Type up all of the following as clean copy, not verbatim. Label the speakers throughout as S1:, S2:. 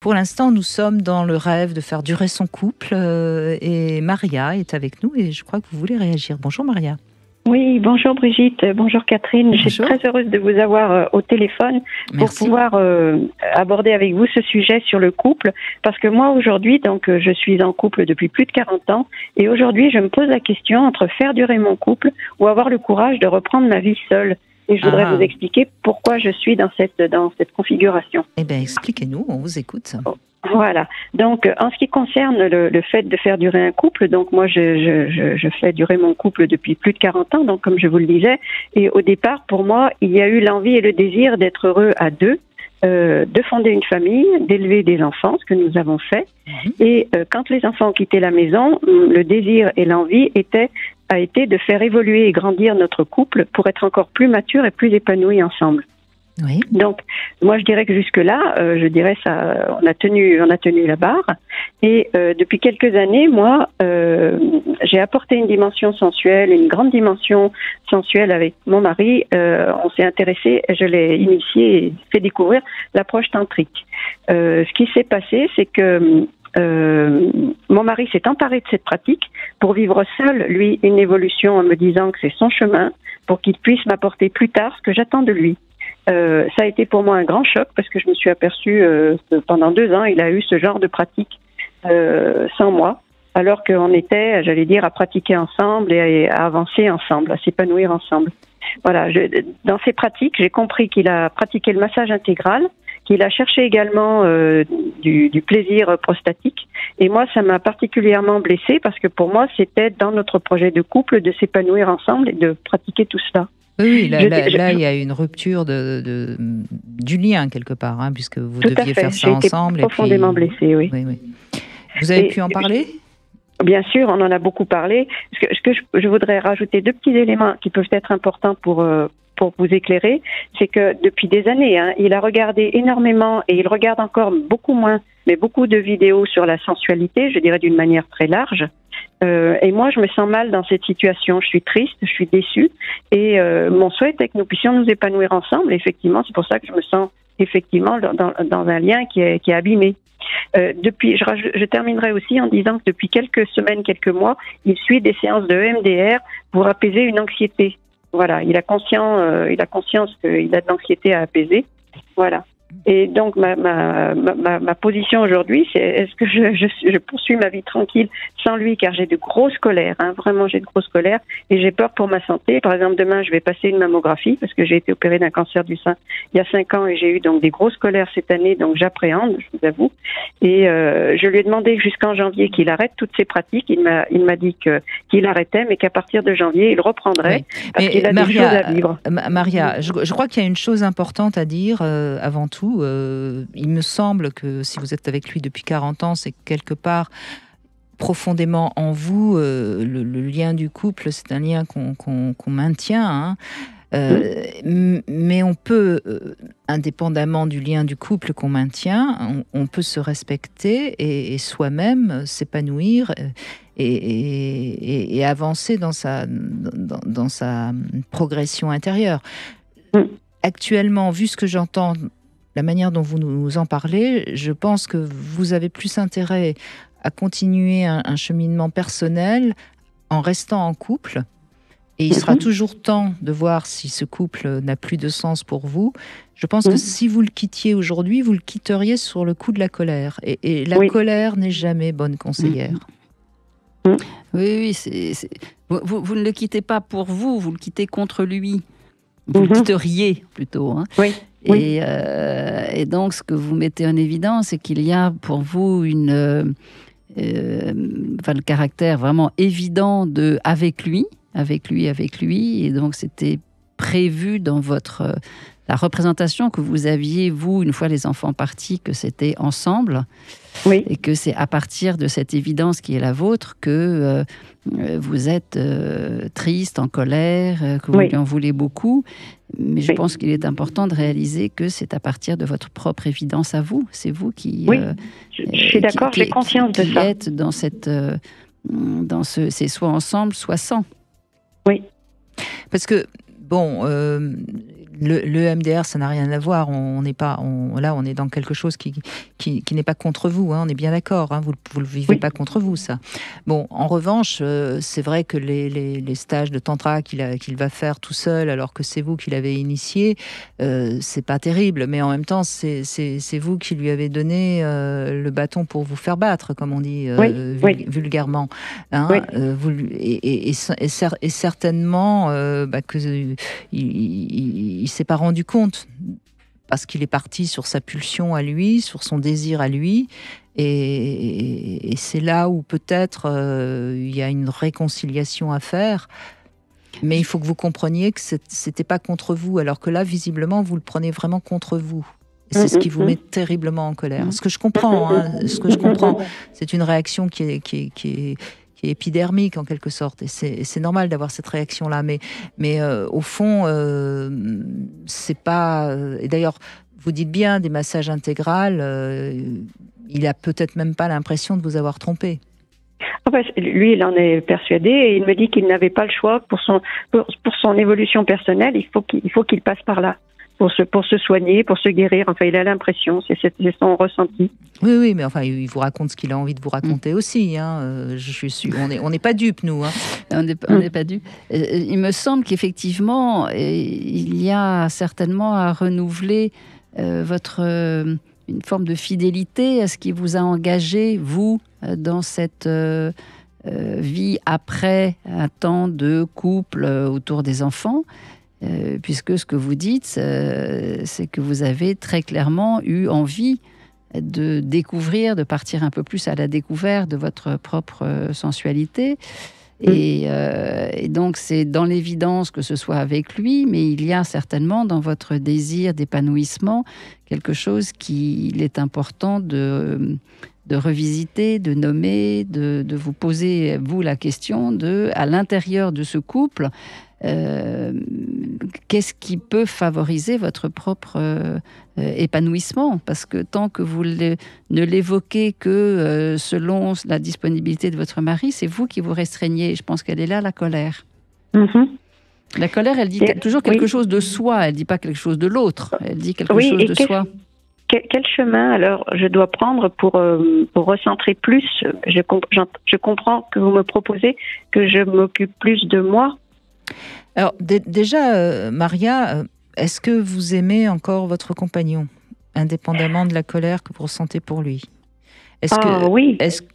S1: pour l'instant, nous sommes dans le rêve de faire durer son couple et Maria est avec nous et je crois que vous voulez réagir. Bonjour Maria.
S2: Oui, bonjour Brigitte, bonjour Catherine.
S1: Bonjour.
S2: Je suis très heureuse de vous avoir au téléphone pour pouvoir aborder avec vous ce sujet sur le couple. Parce que moi aujourd'hui, donc je suis en couple depuis plus de 40 ans et aujourd'hui je me pose la question entre faire durer mon couple ou avoir le courage de reprendre ma vie seule. Et je voudrais vous expliquer pourquoi je suis dans cette configuration.
S1: Eh bien, expliquez-nous, on vous écoute.
S2: Voilà. Donc, en ce qui concerne le fait de faire durer un couple, donc moi, je fais durer mon couple depuis plus de 40 ans, donc comme je vous le disais. Et au départ, pour moi, il y a eu l'envie et le désir d'être heureux à deux, de fonder une famille, d'élever des enfants, ce que nous avons fait. Et quand les enfants ont quitté la maison, le désir et l'envie a été de faire évoluer et grandir notre couple pour être encore plus mature et plus épanoui ensemble.
S1: Oui.
S2: Donc, moi, je dirais que jusque-là, ça, on a tenu la barre. Et depuis quelques années, moi, j'ai apporté une dimension sensuelle, une grande dimension sensuelle avec mon mari. On s'est intéressé, je l'ai initié et fait découvrir l'approche tantrique. Ce qui s'est passé, c'est que mon mari s'est emparé de cette pratique pour vivre seul, lui, une évolution en me disant que c'est son chemin pour qu'il puisse m'apporter plus tard ce que j'attends de lui. Ça a été pour moi un grand choc parce que je me suis aperçue que pendant 2 ans, il a eu ce genre de pratique sans moi, alors qu'on était, j'allais dire, à pratiquer ensemble et à avancer ensemble, à s'épanouir ensemble. Voilà, dans ces pratiques, j'ai compris qu'il a pratiqué le massage intégral, qu'il a cherché également du plaisir prostatique. Et moi, ça m'a particulièrement blessée parce que pour moi, c'était dans notre projet de couple de s'épanouir ensemble et de pratiquer tout cela.
S1: Oui, là, il y a une rupture du lien quelque part, hein, puisque vous deviez faire ça ensemble.
S2: J'ai été profondément blessée, oui.
S1: Oui. Vous avez pu en parler ?
S2: Bien sûr, on en a beaucoup parlé. Ce que je voudrais rajouter 2 petits éléments qui peuvent être importants pour vous éclairer, c'est que depuis des années, il a regardé énormément et il regarde encore beaucoup moins, mais beaucoup de vidéos sur la sensualité, je dirais d'une manière très large. Et moi, je me sens mal dans cette situation. Je suis triste, je suis déçue. Et mon souhait est que nous puissions nous épanouir ensemble. Et effectivement, c'est pour ça que je me sens effectivement dans un lien qui est abîmé. Je terminerai aussi en disant que depuis quelques semaines, quelques mois, il suit des séances de EMDR pour apaiser une anxiété. Voilà, il a conscience qu'il a de l'anxiété à apaiser. Voilà. Et donc ma position aujourd'hui, c'est est-ce que je poursuis ma vie tranquille sans lui, car j'ai de grosses colères, vraiment j'ai de grosses colères et j'ai peur pour ma santé. Par exemple, demain je vais passer une mammographie parce que j'ai été opérée d'un cancer du sein il y a 5 ans et j'ai eu donc des grosses colères cette année, donc j'appréhende, je vous avoue. Et je lui ai demandé jusqu'en janvier qu'il arrête toutes ses pratiques. Il m'a dit qu'il arrêtait, mais qu'à partir de janvier il reprendrait parce qu'il a des choses à vivre.
S1: Maria, je crois qu'il y a une chose importante à dire avant tout. Il me semble que si vous êtes avec lui depuis 40 ans, c'est quelque part profondément en vous, le lien du couple, c'est un lien qu'on maintient. Mais on peut, indépendamment du lien du couple qu'on maintient, on peut se respecter et soi-même s'épanouir et avancer dans sa progression intérieure. Actuellement, vu ce que j'entends, la manière dont vous nous en parlez, je pense que vous avez plus intérêt à continuer un cheminement personnel en restant en couple. Et il sera toujours temps de voir si ce couple n'a plus de sens pour vous. Je pense que si vous le quittiez aujourd'hui, vous le quitteriez sur le coup de la colère. Et la colère n'est jamais bonne conseillère.
S3: Oui, vous ne le quittez pas pour vous, vous le quittez contre lui. Vous le quitteriez plutôt.
S2: Oui.
S3: Et donc, ce que vous mettez en évidence, c'est qu'il y a pour vous le caractère vraiment évident de avec lui. Et donc, c'était prévu dans la représentation que vous aviez, vous, une fois les enfants partis, que c'était ensemble.
S2: Oui.
S3: Et que c'est à partir de cette évidence qui est la vôtre que vous êtes triste, en colère, que vous lui en voulez beaucoup. Mais je pense qu'il est important de réaliser que c'est à partir de votre propre évidence à vous. C'est vous qui...
S2: je suis d'accord, j'ai conscience de ça.
S3: Qui êtes dans c'est soit ensemble, soit sans.
S2: Oui.
S1: Parce que, bon... Le MDR, ça n'a rien à voir. On n'est pas, là, on est dans quelque chose qui n'est pas contre vous. Hein, on est bien d'accord. Hein, vous le vivez pas contre vous, ça. Bon, en revanche, c'est vrai que les stages de tantra qu'il va faire tout seul, alors que c'est vous qui l'avez initié, c'est pas terrible. Mais en même temps, c'est vous qui lui avez donné le bâton pour vous faire battre, comme on dit vulgairement. Hein, et certainement que il s'est pas rendu compte parce qu'il est parti sur sa pulsion à lui, sur son désir à lui, et c'est là où peut-être il y a une réconciliation à faire. Mais il faut que vous compreniez que c'était pas contre vous, alors que là, visiblement, vous le prenez vraiment contre vous. Et c'est ce qui vous met terriblement en colère. Ce que je comprends, c'est une réaction qui est épidermique en quelque sorte, et c'est normal d'avoir cette réaction-là, mais au fond, c'est pas. Et d'ailleurs, vous dites bien des massages intégrales, il a peut-être même pas l'impression de vous avoir trompé.
S2: Lui, il en est persuadé, et il me dit qu'il n'avait pas le choix pour son évolution personnelle. Il faut qu'il passe par là. Pour se soigner, pour se guérir. Enfin, il a l'impression, c'est son ressenti.
S1: Oui, mais enfin, il vous raconte ce qu'il a envie de vous raconter aussi. Hein. Je suis, on n'est pas dupes, nous. Hein.
S3: On n'est pas dupes. Il me semble qu'effectivement, il y a certainement à renouveler une forme de fidélité à ce qui vous a engagé, vous, dans cette vie après un temps de couple autour des enfants. Puisque ce que vous dites, c'est que vous avez très clairement eu envie de découvrir, de partir un peu plus à la découverte de votre propre sensualité. Et donc, c'est dans l'évidence que ce soit avec lui, mais il y a certainement dans votre désir d'épanouissement quelque chose qu'il est important de revisiter, de nommer, de vous poser, vous, la question à l'intérieur de ce couple, qu'est-ce qui peut favoriser votre propre épanouissement? Parce que tant que vous ne l'évoquez que selon la disponibilité de votre mari, c'est vous qui vous restreignez. Je pense qu'elle est là, la colère. La colère, elle dit toujours quelque chose de soi, elle ne dit pas quelque chose de l'autre, elle dit quelque chose de soi.
S2: Quel chemin alors je dois prendre pour recentrer plus? Je comprends que vous me proposez que je m'occupe plus de moi.
S1: Alors déjà, Maria, est-ce que vous aimez encore votre compagnon, indépendamment de la colère que vous ressentez pour lui?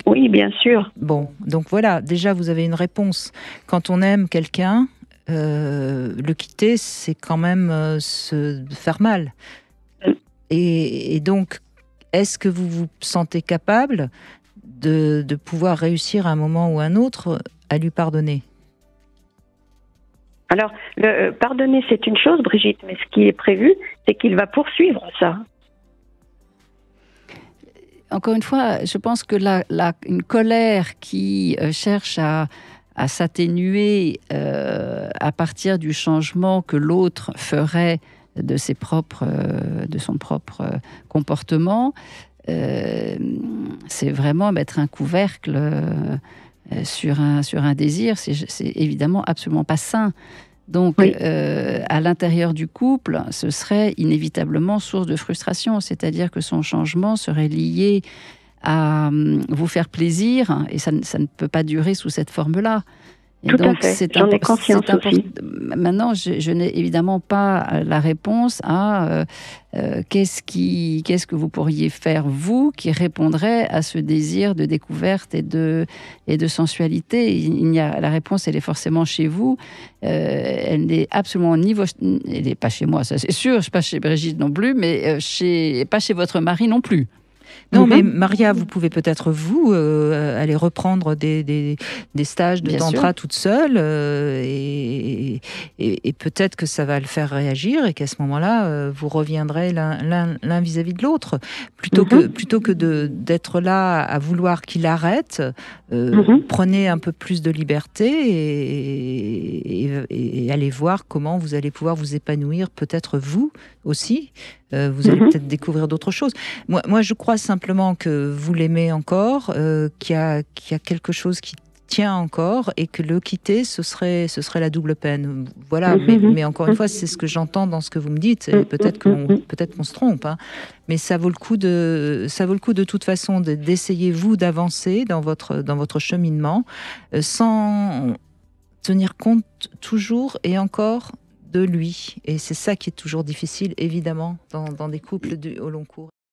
S2: Oui, bien sûr.
S1: Bon, donc voilà, déjà vous avez une réponse. Quand on aime quelqu'un, le quitter, c'est quand même se faire mal. Et donc, est-ce que vous vous sentez capable de pouvoir réussir à un moment ou à un autre à lui pardonner?
S2: Alors, pardonner, c'est une chose, Brigitte, mais ce qui est prévu, c'est qu'il va poursuivre ça.
S3: Encore une fois, je pense que une colère qui cherche à s'atténuer à partir du changement que l'autre ferait de son propre comportement, c'est vraiment mettre un couvercle sur un désir. C'est évidemment absolument pas sain. Donc, à l'intérieur du couple, ce serait inévitablement source de frustration, c'est-à-dire que son changement serait lié à vous faire plaisir, et ça ne peut pas durer sous cette forme-là. Et
S2: tout donc, à fait, j'en ai conscience aussi.
S3: Maintenant, je n'ai évidemment pas la réponse à qu'est-ce que vous pourriez faire, vous, qui répondrait à ce désir de découverte et de sensualité. La réponse, elle est forcément chez vous. Elle n'est absolument elle n'est pas chez moi, ça c'est sûr, je ne suis pas chez Brigitte non plus, mais pas chez votre mari non plus.
S1: Non, mais Maria, vous pouvez peut-être, vous, aller reprendre des stages de tantra toute seule, et peut-être que ça va le faire réagir, et qu'à ce moment-là, vous reviendrez l'un vis-à-vis de l'autre. Plutôt que d'être là à vouloir qu'il arrête, prenez un peu plus de liberté et allez voir comment vous allez pouvoir vous épanouir, peut-être vous aussi. Vous allez peut-être découvrir d'autres choses. Moi, je crois simplement que vous l'aimez encore, qu'il y a quelque chose qui tient encore et que le quitter, ce serait la double peine. Voilà, mais encore une fois, c'est ce que j'entends dans ce que vous me dites. Et peut-être qu'on se trompe, hein. Mais ça vaut le coup de toute façon d'essayer vous d'avancer dans votre cheminement sans tenir compte toujours et encore de lui. Et c'est ça qui est toujours difficile, évidemment, dans des couples au long cours.